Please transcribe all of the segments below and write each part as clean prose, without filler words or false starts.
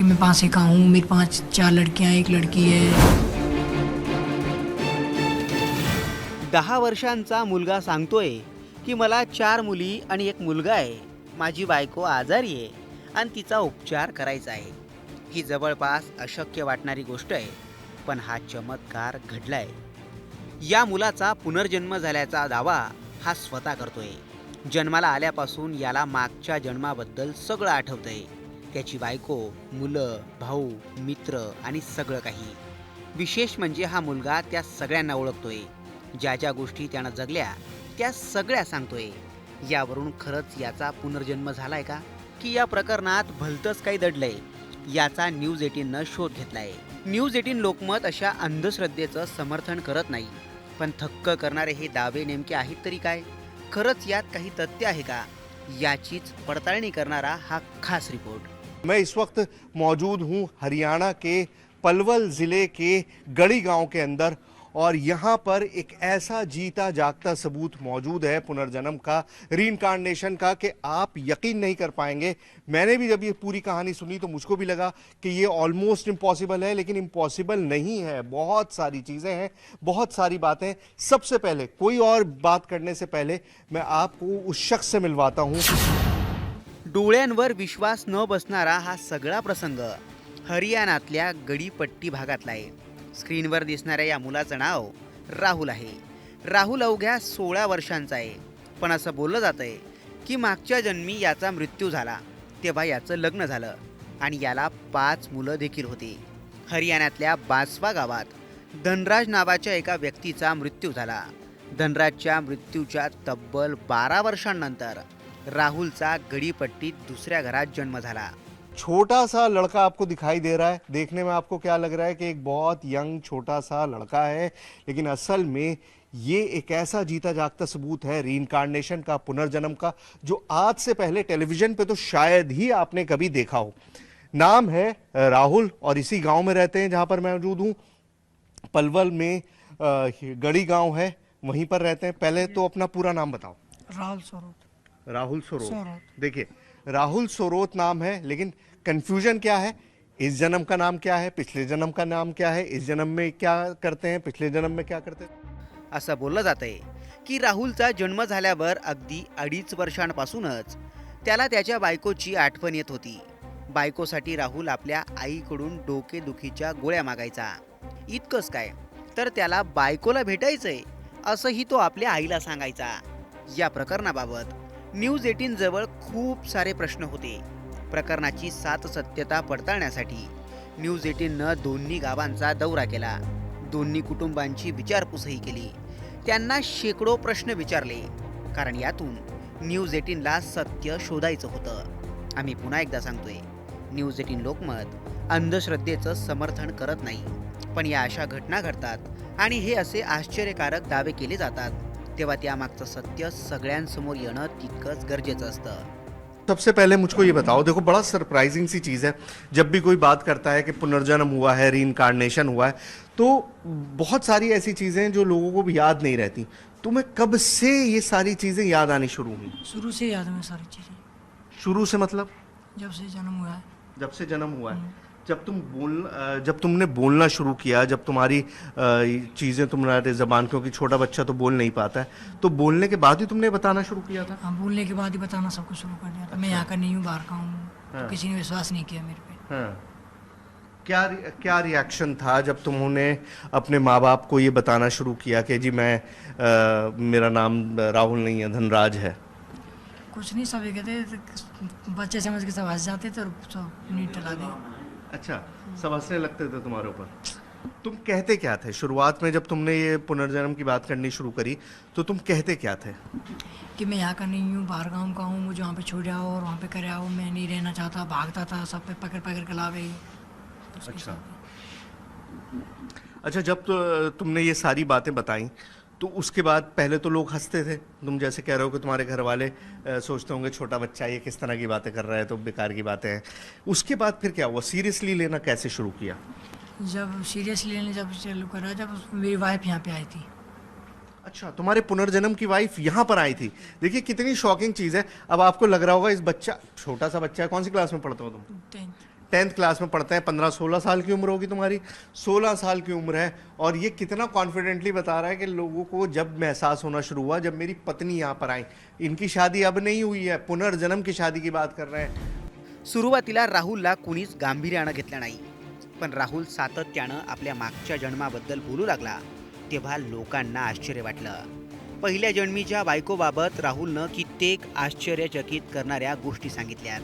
मैं पासे का हूँ, मेरी 4 लड़कियाँ, 1 लड़की है। 10 वर्षांचा मुलगा सांगतोय की मला 4 मुली आणि 1 मुलगा आहे. माझी बायको आजारी आहे आणि तिचा उपचार करायचा आहे. ही जवळपास अशक्य वाटणारी गोष्ट आहे, पण हा चमत्कार घडलाय. या मुलाचा पुनर्जन्म झाल्याचा दावा हा स्वतः करतोय. जन्माला आल्यापासून याला मागच्या जन्माबद्दल सगळं आठवतंय. त्याची बायको, मुलं, भाऊ, मित्र आणि सगळं काही. विशेष म्हणजे हा मुलगा त्या सगळ्यांना ओळखतोय. ज्या ज्या गोष्टी त्यानं जगल्या त्या सगळ्या सांगतोय. यावरून खरंच याचा पुनर्जन्म झालाय का, की या प्रकरणात भलतंच काही दडलंय, याचा न्यूज 18नं शोध घेतलाय. न्यूज 18 लोकमत अशा अंधश्रद्धेचं समर्थन करत नाही, पण थक्क करणारे हे दावे नेमके आहेत तरी काय? खरंच यात काही तथ्य आहे का, याचीच पडताळणी करणारा हा खास रिपोर्ट. मैं इस वक्त मौजूद हूं हरियाणा के पलवल ज़िले के गढ़ी गांव के अंदर और यहाँ पर एक ऐसा जीता जागता सबूत मौजूद है पुनर्जन्म का, रीइंकार्नेशन का, कि आप यकीन नहीं कर पाएंगे। मैंने भी जब ये पूरी कहानी सुनी तो मुझको भी लगा कि ये ऑलमोस्ट इम्पॉसिबल है, लेकिन इम्पॉसिबल नहीं है। बहुत सारी चीज़ें हैं, बहुत सारी बातें। सबसे पहले कोई और बात करने से पहले मैं आपको उस शख्स से मिलवाता हूँ। डोळ्यांवर विश्वास न बसणारा हा सगळा प्रसंग हरियाणातल्या गडीपट्टी भागातला आहे. स्क्रीनवर दिसणाऱ्या या मुलाचं नाव राहुल आहे. राहुल अवघ्या 16 वर्षांचा आहे. पण असं बोललं जातं आहे की मागच्या जन्मी याचा मृत्यू झाला तेव्हा याचं लग्न झालं आणि याला 5 मुलं देखील होती. हरियाणातल्या बासवा गावात धनराज नावाच्या एका व्यक्तीचा मृत्यू झाला. धनराजच्या मृत्यूच्या तब्बल 12 वर्षांनंतर राहुलचा गडीपट्टीत दुसऱ्या घरात जन्म झाला. छोटा सा लड़का आपको दिखाई दे रहा है, देखने में आपको क्या लग रहा है कि एक बहुत यंग छोटा सा लड़का है, लेकिन असल में ये एक ऐसा जीता जागता सबूत है रीइंकार्नेशन का, पुनर्जन्म का, जो आज से पहले टेलीविजन पे तो शायद ही आपने कभी देखा हो। नाम है राहुल और इसी गांव में रहते हैं जहां पर मैं मौजूद हूं। पलवल में गढ़ी गांव है, वहीं पर रहते हैं। पहले तो अपना पूरा नाम बताओ। राहुल स्वरूप। राहुल सोरोत। देखिए, राहुल सोरोत नाम है, लेकिन कंफ्यूजन क्या है? इस जन्म का नाम क्या है, पिछले जन्म का नाम क्या है, इस जन्म में क्या करते हैं, पिछले जन्म में क्या करते हैं? असं बोललं जातंय की राहुलचा जन्म झाल्यावर अगदी 2.5 वर्षांपासूनच त्याला त्याच्या बायकोची आठवण येत होती. बायकोसाठी राहुल आपल्या आईकडून डोकेदुखीच्या गोळ्या मागायचा. इतकंच काय, तर त्याला बायकोला भेटायचंय असंही तो आपल्या आईला सांगायचा. या प्रकरणाबाबत न्यूज 18 जवळ खूप सारे प्रश्न होते. प्रकरणाची सातत्यता पडताळण्यासाठी न्यूज 18नं दोन्ही गावांचा दौरा केला. दोन्ही कुटुंबांची विचारपूसही केली. त्यांना शेकडो प्रश्न विचारले, कारण यातून न्यूज 18ला सत्य शोधायचं होतं. आम्ही पुन्हा एकदा सांगतोय, न्यूज 18 लोकमत अंधश्रद्धेचं समर्थन करत नाही, पण या अशा घटना घडतात आणि हे असे आश्चर्यकारक दावे केले जातात, तेव्हा त्यामागचं सत्य सगळ्यांसमोर येणं तितकंच गरजेचं असतं. सबसे पहले मुझको ये बताओ, देखो बड़ा सरप्राइजिंग सी चीज़ है, जब भी कोई बात करता है कि पुनर्जन्म हुआ है, रीइंकार्नेशन हुआ है, तो बहुत सारी ऐसी चीज़ें हैं जो लोगों को भी याद नहीं रहती। तुम्हें कब से ये सारी चीज़ें याद आनी शुरू हुई? शुरू से याद में सारी चीज़ें, शुरू से मतलब? जब से जन्म हुआ है। जब से जन्म हुआ है। जब तुमने बोलना शुरू किया, जब तुम्हारी चीज़ें तुम्हारे ज़बान, क्योंकि छोटा बच्चा तो बोल नहीं पाता है, तो बोलने के बाद ही तुमने बताना शुरू किया था? हाँ, बोलने के बाद ही बताना सब कुछ शुरू कर दिया था। मैं यहाँ का नहीं हूँ, बाहर का हूँ, हाँ। तो किसी ने विश्वास नहीं किया मेरे पे। हाँ। क्या रिएक्शन था जब तुमने अपने माँ बाप को ये बताना शुरू किया कि जी मेरा नाम राहुल नहीं है, धनराज है? कुछ नहीं, सब ये कहते, बच्चे समझ के सब हंस जाते थे और सब नीट टला दिया। अच्छा, सब हंसने लगते थे तुम्हारे ऊपर। तुम कहते क्या थे शुरुआत में, जब तुमने ये पुनर्जन्म की बात करनी शुरू करी, तो तुम कहते क्या थे? कि मैं यहाँ का नहीं हूँ, बाहर गाँव का हूँ, मुझे वहाँ पे छोड़ आओ और वहाँ पे करे आओ, मैं नहीं रहना चाहता। भागता था, सब पे पकड़ पकड़ के लावे। अच्छा, जब तुमने ये सारी बातें बताई, तो उसके बाद पहले तो लोग हंसते थे। तुम जैसे कह रहे हो कि तुम्हारे घर वाले सोचते होंगे छोटा बच्चा ये किस तरह की बातें कर रहा है, तो बेकार की बातें हैं। उसके बाद फिर क्या हुआ? सीरियसली लेना कैसे शुरू किया? जब सीरियसली लेने जब चालू करा, जब मेरी वाइफ यहाँ पे आई थी। अच्छा, तुम्हारे पुनर्जन्म की वाइफ यहाँ पर आई थी। देखिए कितनी शॉकिंग चीज़ है। अब आपको लग रहा होगा इस बच्चा, छोटा सा बच्चा है, कौन सी क्लास में पढ़ते हो तुम? 10th क्लास में पढ़ते हैं, 15-16 साल की उम्र होगी तुम्हारी, 16 साल की उम्र है, और ये कितना कॉन्फिडेंटली बता रहा है कि लोगों को जब महसूस होना शुरू हुआ जब मेरी पत्नी यहाँ पर आई। इनकी शादी अब नहीं हुई है, पुनर्जन्म की शादी की बात कर रहे हैं। सुरुवातीला राहुलला कुणीच गांभीर्यानं घेतलं नाही, पण राहुल सातत्यानं आपल्या मागच्या जन्माबद्दल बोलू लागला तेव्हा लोकांना आश्चर्य वाटलं. पहिल्या जन्मीच्या बायकोबाबत राहुलनं कित्येक आश्चर्यचकित करणाऱ्या गोष्टी सांगितल्यात.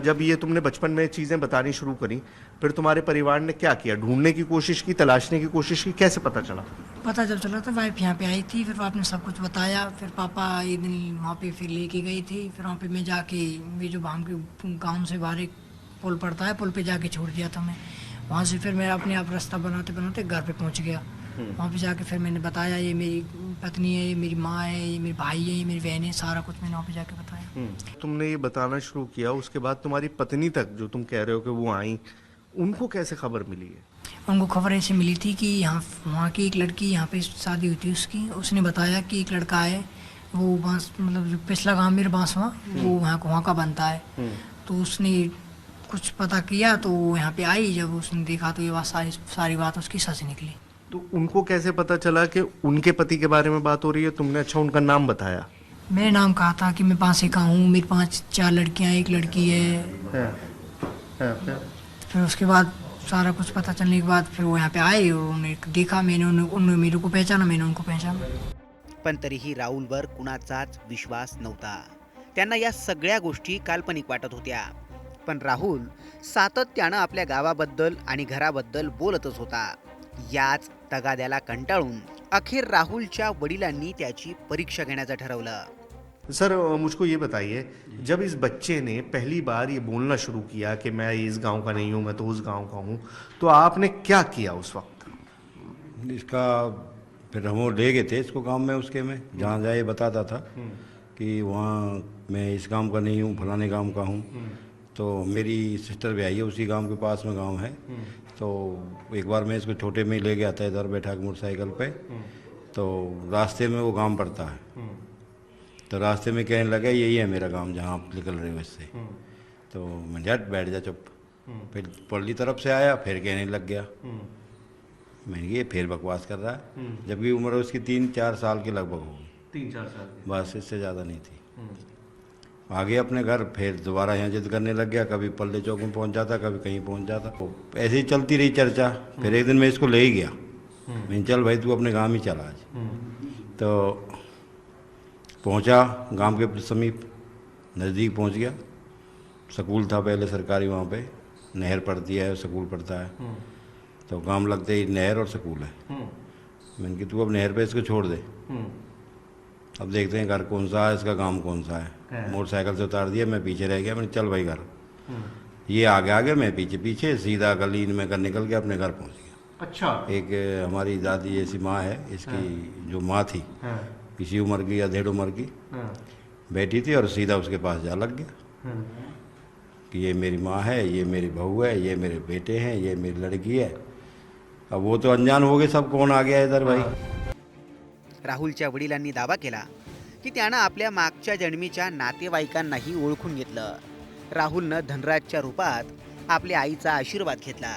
जब ये तुमने बचपन में चीज़ें बतानी शुरू करी, फिर तुम्हारे परिवार ने क्या किया? ढूंढने की कोशिश की, तलाशने की कोशिश की, कैसे पता चला? पता जब चला तो वाइफ यहाँ पे आई थी, फिर आपने सब कुछ बताया, फिर पापा एक दिन वहाँ पे फिर लेके गई थी, फिर वहाँ पे मैं जाके ये जो भाम के गाँव से बाहर एक पुल पड़ता है, पुल पे जाके छोड़ दिया था मैं. वहाँ से फिर मैं अपने आप रास्ता बनाते बनाते घर पे पहुँच गया. वहाँ पे जाके फिर मैंने बताया ये मेरी पत्नी है, ये मेरी माँ है, ये मेरे भाई है, ये मेरी बहन है, सारा कुछ मैंने वहाँ पे जाके बताया. तुमने ये बताना शुरू किया, उसके बाद तुम्हारी पत्नी तक जो तुम कह रहे हो कि वो आई, उनको कैसे खबर मिली है? उनको खबर ऐसे मिली थी कि यहाँ वहाँ की एक लड़की यहाँ पे शादी हुई थी उसकी, उसने बताया कि एक लड़का है, वो बांस मतलब जो पिछला गाँव मेरे बांसवा वो वहाँ का बनता है. तो उसने कुछ पता किया तो वो यहाँ पे आई, जब उसने देखा तो ये बात सारी बात उसकी सच निकली. तो उनको कैसे पता चला कि उनके पति के बारे में बात हो रही है? तुमने अच्छा उनका नाम बताया? मेरे नाम कहा था कि मैं पाँच का हूँ, मेरी 5-4 लड़कियाँ, एक लड़की है. फिर उसके बाद सारा कुछ पता चलने के बाद फिर वो यहाँ पे आए और उन्हें देखा, मैंने उन्होंने मेरे को पहचाना, मैंने उनको पहचाना. पण तरीही राहुलवर कुणाचाच विश्वास नव्हता. त्यांना या सगळ्या गोष्टी काल्पनिक वाटत होत्या. पण राहुल सातत्यानं आपल्या गावाबद्दल आणि घराबद्दल बोलतच होता. याच तगाद्याला कंटाळून अखेर राहुलच्या वडिलांनी त्याची परीक्षा घेण्याचं ठरवलं. सर मुझको ये बताइए, जब इस बच्चे ने पहली बार ये बोलना शुरू किया कि मैं इस गांव का नहीं हूँ, मैं तो उस गांव का हूँ, तो आपने क्या किया उस वक्त? इसका फिर हम वो ले गए थे इसको गांव में, उसके में जहाँ जाए बताता था कि वहाँ मैं इस गांव का नहीं हूँ, फलाने गांव का हूँ. तो मेरी सिस्टर भी आई है, उसी गांव के पास में गांव है. तो एक बार मैं इसको छोटे में ही ले गया था इधर बैठा के मोटरसाइकिल पे. तो रास्ते में वो गांव पड़ता है. तो रास्ते में कहने लगा यही है मेरा गांव जहाँ आप निकल रहे हो इससे. तो मैं झट बैठ जा चुप. फिर पल्ली तरफ से आया, फिर कहने लग गया. मैंने ये फिर बकवास कर रहा है, जबकि उम्र उसकी 3-4 साल के लगभग होगी. 3-4 साल की. बस इससे ज़्यादा नहीं थी. आ गया अपने घर, फिर दोबारा यहाँ जिद करने लग गया. कभी पल्ले चौक में पहुँच जाता, कभी कहीं पहुँच जाता. तो ऐसे ही चलती रही चर्चा. फिर एक दिन मैं इसको ले ही गया. मैंने चल भाई तू अपने गांव ही चला आज. तो पहुँचा गांव के समीप, नज़दीक पहुँच गया. स्कूल था पहले सरकारी, वहाँ पे नहर पड़ती है, स्कूल पड़ता है. तो गांव लगते ही नहर और स्कूल है. मैंने कि तू अब नहर पे इसको छोड़ दे, अब देखते हैं घर कौन सा है, इसका गांव कौन सा है. मोटरसाइकिल से उतार दिया, मैं पीछे रह गया. मैंने चल भाई घर. ये आगे आगे, मैं पीछे पीछे, सीधा गली में कर निकल गया, अपने घर पहुंच गया. अच्छा. एक हमारी दादी जैसी माँ है, इसकी जो माँ थी इसी उम्र की या 1.5 उम्र की बैठी थी, और सीधा उसके पास जा लग गया कि ये मेरी माँ है, ये मेरी बहू है, ये मेरे बेटे हैं, ये मेरी लड़की है. अब वो तो अनजान हो गए सब, कौन आ गया इधर भाई. राहुलच्या वडिलांनी दावा केला की त्यानं आपल्या मागच्या जन्मीच्या नातेवाईकांनाही ओळखून घेतलं. राहुलनं धनराजच्या रूपात आपल्या आईचा आशीर्वाद घेतला.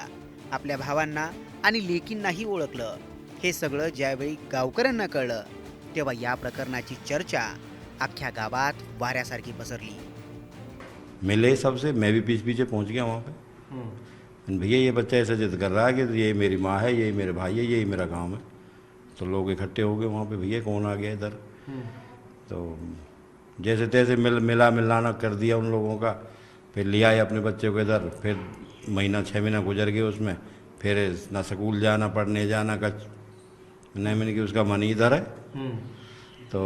आपल्या भावांना आणि लेकींनाही ओळखलं. हे सगळं ज्यावेळी गावकऱ्यांना कळलं तेव्हा या प्रकरणाची चर्चा अख्ख्या गावात वाऱ्यासारखी पसरली. मिले सबसे, मैं भी पीछे पीछे पहुंच गया वहाँ पे. भैया ये बच्चा ऐसा जिद कर रहा है कि ये मेरी माँ है, ये मेरे भाई है, ये मेरा गांव है. तो लोग इकट्ठे हो गए वहाँ पे, भैया कौन आ गया इधर. तो जैसे तैसे मिलाना कर दिया उन लोगों का. फिर लिया है अपने बच्चे को इधर. फिर 6 महीना गुजर गए उसमें. फिर ना स्कूल जाना, पढ़ने जाना का नहीं, मैंने कि उसका मन इधर है. तो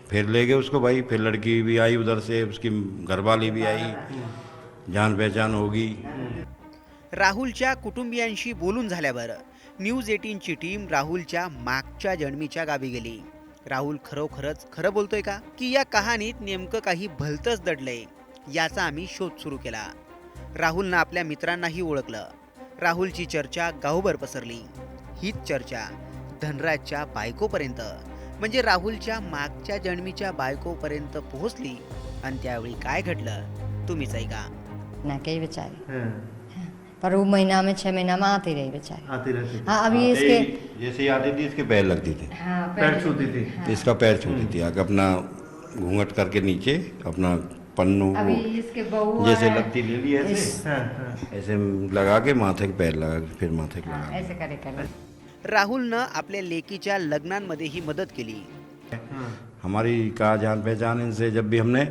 फिर ले गए उसको भाई. फिर लड़की भी आई उधर से, उसकी घरवाली भी आई, जान पहचान होगी. राहुलच्या कुटुंबियांशी बोलून झाल्यावर न्यूज 18ची टीम राहुलच्या मागच्या जन्मीच्या गावी गेली. राहुल खरोखरच खरं बोलतोय का, की या कहाणीत नेमकं काही भलतंच दडलंय, याचा आम्ही शोध सुरू केला. राहुलनं आपल्या मित्रांनाही ओळखलं. राहुलची चर्चा गावभर पसरली. हीच चर्चा धनराजच्या बायकोपर्यंत, म्हणजे राहुलच्या मागच्या जन्मीच्या बायकोपर्यंत पोहोचली. आणि त्यावेळी काय घडलं तुम्हीच ऐका. ना कई बेचारे, पर वो महीना में 6 महीना में आती रही बेचारे। आती रहती थी। हाँ अभी इसके जैसे ही आती थी इसके पैर लगती थी, हाँ पैर छूती थी। इसका पैर छूती थी आगे, अपना घूंघट करके नीचे अपना पन्नू अभी इसके बहू जैसे है, लगती ले ली ऐसे ऐसे लगा के माथे के पैर लगा के फिर माथे के लगा ऐसे करे करे। राहुलनं आपल्या लेकीच्या लग्नांमध्येही मदत केली. हमारी कहा जान पहचान इनसे, जब भी हमने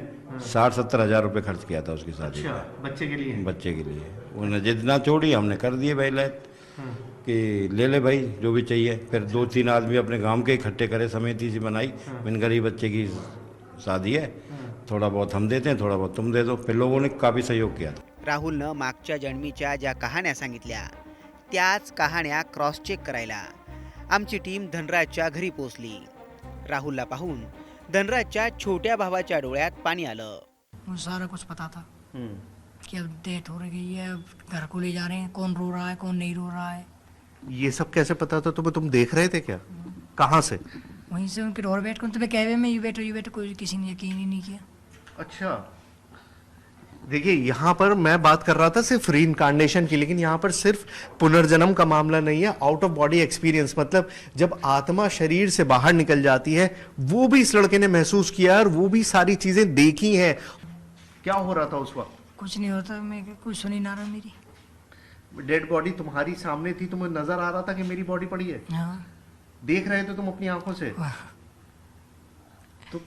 60-70 हज़ार रुपये खर्च किया था उसकी शादी अच्छा, में, बच्चे के लिए। बच्चे के लिए। उन्हें जितना छोड़ी हमने कर दिए भाई लैत कि ले ले भाई जो भी चाहिए। फिर 2-3 आदमी अपने गांव के इकट्ठे करे, समिति सी बनाई, इन गरीब बच्चे की शादी है, थोड़ा बहुत हम देते हैं, थोड़ा बहुत तुम दे दो। फिर लोगों ने काफ़ी सहयोग किया था। राहुलनं मागच्या जन्मीच्या ज्या कहाण्या सांगितल्या त्याच कहाण्या क्रॉस चेक करायला आमची टीम धनराजच्या घरी पोहोचली. राहुलला पाहून धनराजच्या छोट्या भावाच्या डोळ्यात पाणी आलं. मुझे सारा कुछ पता था कि अब डेथ हो रही है, अब घर को ले जा रहे हैं, कौन रो रहा है कौन नहीं रो रहा है। ये सब कैसे पता था तुम्हें? तुम देख रहे थे क्या? कहाँ से? वहीं से उनके डोर बैठ कर तुम्हें कहवे में ये बैठो कोई किसी ने यकीन ही नहीं किया। अच्छा, देखिए यहाँ पर मैं बात कर रहा था सिर्फ रीइंकार्नेशन की, लेकिन यहाँ पर सिर्फ पुनर्जन्म का मामला नहीं है, आउट ऑफ बॉडी एक्सपीरियंस, मतलब जब आत्मा शरीर से बाहर निकल जाती है वो भी इस लड़के ने महसूस किया और वो भी सारी चीजें देखी हैं। क्या हो रहा था उस वक्त? कुछ नहीं होता, मैं कुछ सुनी ना रहा मेरी। डेड बॉडी तुम्हारी सामने थी, तुम्हें नजर आ रहा था कि मेरी बॉडी पड़ी है? हाँ देख रहे थे तुम अपनी आंखों से? तो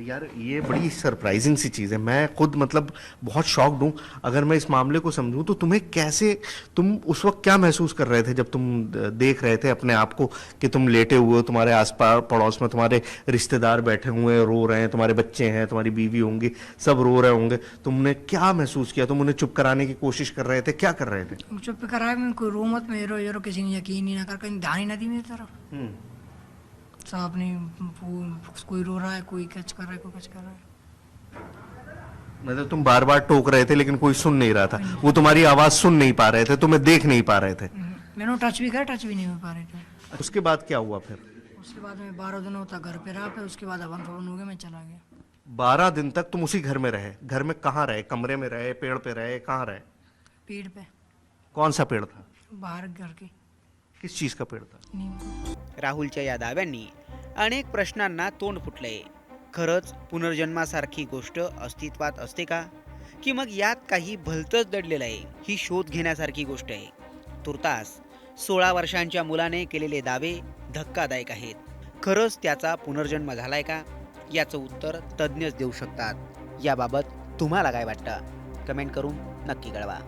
यार ये बड़ी सरप्राइजिंग सी चीज़ है। मैं खुद मतलब बहुत शॉक्ड हूँ। अगर मैं इस मामले को समझूं तो तुम्हें कैसे, तुम उस वक्त क्या महसूस कर रहे थे जब तुम देख रहे थे अपने आप को कि तुम लेटे हुए हो, तुम्हारे आसपास पड़ोस में तुम्हारे रिश्तेदार बैठे हुए हैं, रो रहे हैं, तुम्हारे बच्चे हैं, तुम्हारी बीवी होंगी, सब रो रहे होंगे, तुमने क्या महसूस किया? तुम उन्हें चुप कराने की कोशिश कर रहे थे, क्या कर रहे थे? चुप कराए में कोई रो मत, में रो किसी ने यकीन ही ना कर, कहीं ध्यान ही ना दी मेरी तरफ। सब अपनी कोई रो रहा है, कोई कच कर रहा है, कोई कच कर रहा है। मतलब तुम बार बार टोक रहे थे लेकिन कोई सुन नहीं रहा था, वो तुम्हारी आवाज सुन नहीं पा रहे थे, तुम्हें देख नहीं पा रहे थे। मैंने टच भी करा, टच भी नहीं हो पा रहे थे। उसके बाद क्या हुआ फिर? उसके बाद मैं 12 दिनों तक घर पे रहा, फिर उसके बाद हवन फवन हो गया, मैं चला गया। 12 दिन तक तुम उसी घर में रहे? घर में कहाँ रहे? कमरे में रहे, पेड़ पे रहे, कहाँ रहे? पेड़ पे। कौन सा पेड़ था? बाहर घर के। किस चीज का पेड़ था? नीम का। राहुलच्या या दाव्यांनी अनेक प्रश्नांना तोंड फुटले. खरंच पुनर्जन्मासारखी गोष्ट अस्तित्वात असते का, की मग यात काही भलतंच दडलेलं आहे? ही शोध घेण्यासारखी गोष्ट आहे. तुर्तास 16 वर्षांच्या मुलाने केलेले दावे धक्कादायक आहेत. खरंच त्याचा पुनर्जन्म झालाय का, याचं उत्तर तज्ज्ञच देऊ शकतात. याबाबत तुम्हाला काय वाटतं? कमेंट करून नक्की कळवा.